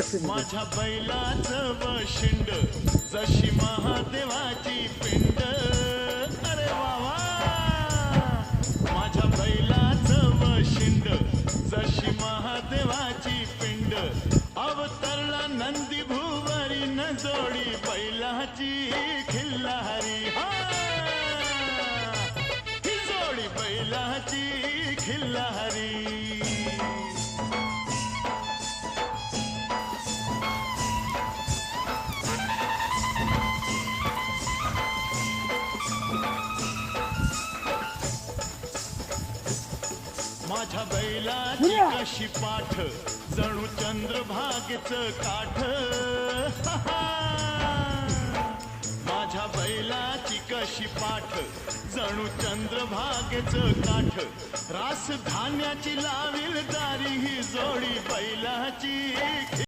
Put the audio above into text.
माझ्या बैलाचं वशिंड जशी महादेवाची पिंड. अरे वा, माझ्या बैलाचं वशिंड जशी महादेवाची पिंड. अवतरला नंदी भुवरी न जोडी बैलाची खिल्लारी. ही जोडी बैलाची खिल्लारी. माझ्या बैलाची कशी पाठ जणू चंद्रभागेचं काठ. माझ्या बैलाची कशी पाठ जणू चंद्रभागेचं काठ. रास धान्याची लावील दारी ही जोडी बैलाची.